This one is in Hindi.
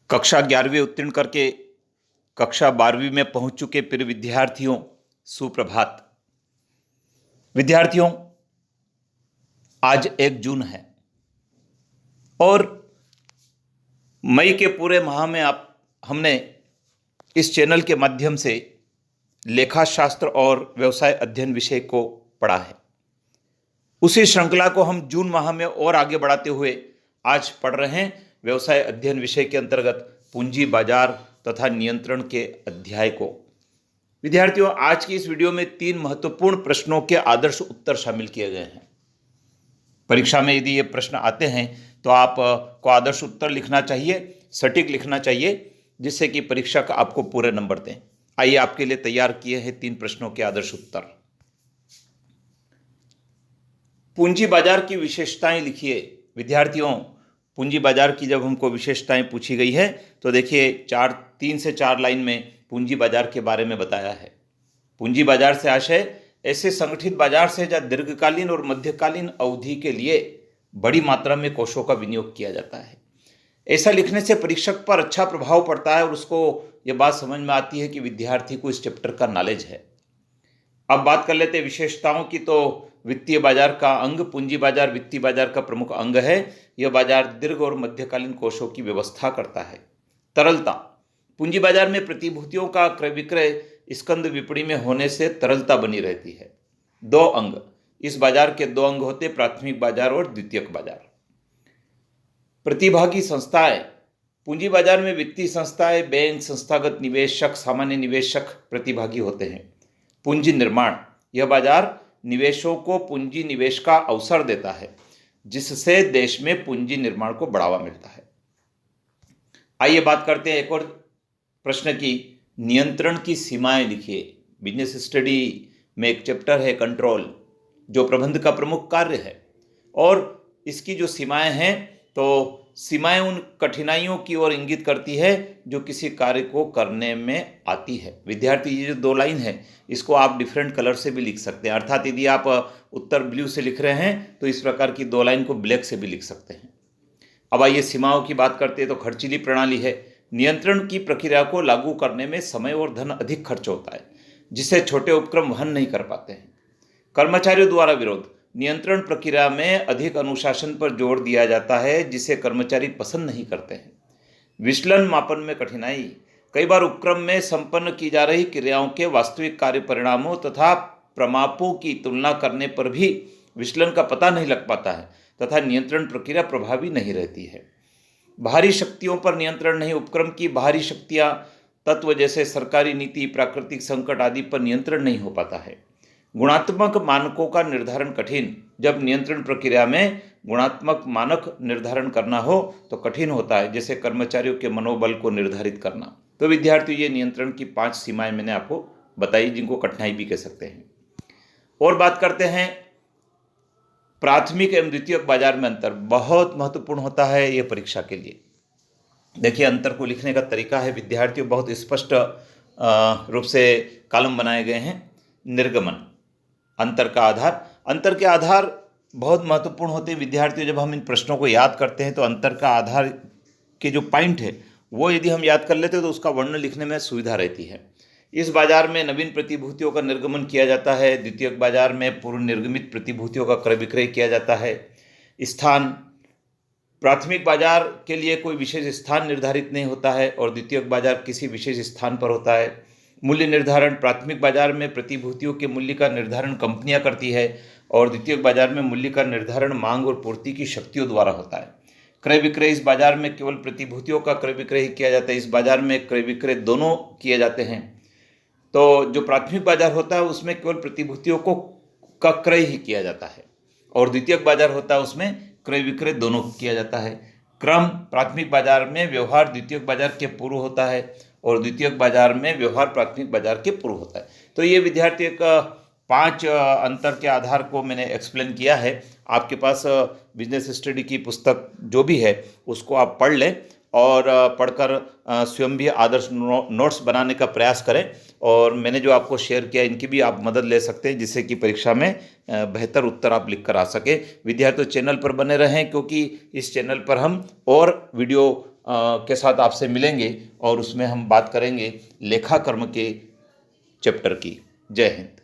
कक्षा 11वीं उत्तीर्ण करके कक्षा 12वीं में पहुंच चुके प्रिय विद्यार्थियों, सुप्रभात। विद्यार्थियों, आज 1 जून है और मई के पूरे माह में हमने इस चैनल के माध्यम से लेखा शास्त्र और व्यवसाय अध्ययन विषय को पढ़ा है। उसी श्रृंखला को हम जून माह में और आगे बढ़ाते हुए आज पढ़ रहे हैं व्यवसाय अध्ययन विषय के अंतर्गत पूंजी बाजार तथा नियंत्रण के अध्याय को। विद्यार्थियों, आज की इस वीडियो में 3 महत्वपूर्ण प्रश्नों के आदर्श उत्तर शामिल किए गए हैं। परीक्षा में यदि ये प्रश्न आते हैं तो आपको आदर्श उत्तर लिखना चाहिए, सटीक लिखना चाहिए, जिससे कि परीक्षक आपको पूरे नंबर दें। आइए आपके लिए तैयार किए हैं 3 प्रश्नों के आदर्श उत्तर। पूंजी बाजार की विशेषताएं लिखिए। विद्यार्थियों, पूंजी बाजार की जब हमको विशेषताएं पूछी गई है तो देखिए 3 से 4 लाइन में पूंजी बाजार के बारे में बताया है। पूंजी बाजार से आशय ऐसे संगठित बाजार से जहां दीर्घकालीन और मध्यकालीन अवधि के लिए बड़ी मात्रा में कोषों का विनियोग किया जाता है। ऐसा लिखने से परीक्षक पर अच्छा प्रभाव पड़ता है और उसको ये बात समझ में आती है कि विद्यार्थी को इस चैप्टर का नॉलेज है। अब बात कर लेते हैं विशेषताओं की। तो वित्तीय बाजार का अंग पूंजी बाजार वित्तीय बाजार का प्रमुख अंग है। यह बाजार दीर्घ और मध्यकालीन कोषों की व्यवस्था करता है। तरलता, पूंजी बाजार में प्रतिभूतियों का क्रय विक्रय स्कंद विपणि में होने से तरलता बनी रहती है। 2 अंग, इस बाजार के 2 अंग होते, प्राथमिक बाजार और द्वितीयक बाजार। प्रतिभागी संस्थाएं, पूंजी बाजार में वित्तीय संस्थाएं, बैंक, संस्थागत निवेशक, सामान्य निवेशक प्रतिभागी होते हैं। पूंजी निर्माण, यह बाजार निवेशों को पूंजी निवेश का अवसर देता है, जिससे देश में पूंजी निर्माण को बढ़ावा मिलता है। आइए बात करते हैं एक और प्रश्न की। नियंत्रण की सीमाएं लिखिए। बिजनेस स्टडी में एक चैप्टर है कंट्रोल, जो प्रबंध का प्रमुख कार्य है, और इसकी जो सीमाएं हैं, तो सीमाएं उन कठिनाइयों की ओर इंगित करती है जो किसी कार्य को करने में आती है। विद्यार्थी, ये जो 2 लाइन है इसको आप डिफरेंट कलर से भी लिख सकते हैं। अर्थात यदि आप उत्तर ब्लू से लिख रहे हैं तो इस प्रकार की 2 लाइन को ब्लैक से भी लिख सकते हैं। अब आइए सीमाओं की बात करते हैं। तो खर्चीली प्रणाली है। नियंत्रण की प्रक्रिया को लागू करने में समय और धन अधिक खर्च होता है, जिसे छोटे उपक्रम वहन नहीं कर पाते हैं। कर्मचारियों द्वारा विरोध, नियंत्रण प्रक्रिया में अधिक अनुशासन पर जोर दिया जाता है, जिसे कर्मचारी पसंद नहीं करते हैं। विचलन मापन में कठिनाई, कई बार उपक्रम में संपन्न की जा रही क्रियाओं के वास्तविक कार्य परिणामों तथा प्रमापों की तुलना करने पर भी विचलन का पता नहीं लग पाता है तथा नियंत्रण प्रक्रिया प्रभावी नहीं रहती है। बाहरी शक्तियों पर नियंत्रण नहीं, उपक्रम की बाहरी शक्तियां, तत्व जैसे सरकारी नीति, प्राकृतिक संकट आदि पर नियंत्रण नहीं हो पाता है। गुणात्मक मानकों का निर्धारण कठिन, जब नियंत्रण प्रक्रिया में गुणात्मक मानक निर्धारण करना हो तो कठिन होता है, जैसे कर्मचारियों के मनोबल को निर्धारित करना। तो विद्यार्थियों, ये नियंत्रण की 5 सीमाएं मैंने आपको बताई, जिनको कठिनाई भी कह सकते हैं। और बात करते हैं प्राथमिक एवं द्वितीयक बाजार में अंतर। बहुत महत्वपूर्ण होता है ये परीक्षा के लिए। देखिए, अंतर को लिखने का तरीका है विद्यार्थियों, बहुत स्पष्ट रूप से कॉलम बनाए गए हैं। निर्गमन, अंतर का आधार। अंतर के आधार बहुत महत्वपूर्ण होते हैं विद्यार्थियों। जब हम इन प्रश्नों को याद करते हैं तो अंतर का आधार के जो पॉइंट है वो यदि हम याद कर लेते हैं तो उसका वर्णन लिखने में सुविधा रहती है। इस बाजार में नवीन प्रतिभूतियों का निर्गमन किया जाता है। द्वितीयक बाजार में पूर्व निर्गमित प्रतिभूतियों का क्रय विक्रय किया जाता है। स्थान, प्राथमिक बाजार के लिए कोई विशेष स्थान निर्धारित नहीं होता है और द्वितीयक बाजार किसी विशेष स्थान पर होता है। मूल्य निर्धारण, प्राथमिक बाजार में प्रतिभूतियों के मूल्य का निर्धारण कंपनियां करती है और द्वितीयक बाजार में मूल्य का निर्धारण मांग और पूर्ति की शक्तियों द्वारा होता है। क्रय विक्रय, इस बाजार में केवल प्रतिभूतियों का क्रय विक्रय ही किया जाता है। इस बाजार में क्रय विक्रय दोनों किए जाते हैं। तो जो प्राथमिक बाजार होता है उसमें केवल प्रतिभूतियों को का क्रय ही किया जाता है और द्वितीयक बाजार होता है उसमें क्रय विक्रय दोनों किया जाता है। क्रम, प्राथमिक बाजार में व्यवहार द्वितीयक बाजार के पूर्व होता है और द्वितीयक बाजार में व्यवहार प्राथमिक बाजार के पूर्व होता है। तो ये विद्यार्थी एक 5 अंतर के आधार को मैंने एक्सप्लेन किया है। आपके पास बिजनेस स्टडी की पुस्तक जो भी है उसको आप पढ़ लें और पढ़कर स्वयं भी आदर्श नोट्स बनाने का प्रयास करें। और मैंने जो आपको शेयर किया इनकी भी आप मदद ले सकते हैं, जिससे कि परीक्षा में बेहतर उत्तर आप लिख कर आ सके। विद्यार्थी चैनल पर बने रहें, क्योंकि इस चैनल पर हम और वीडियो के साथ आपसे मिलेंगे और उसमें हम बात करेंगे लेखा कर्म के चैप्टर की। जय हिंद।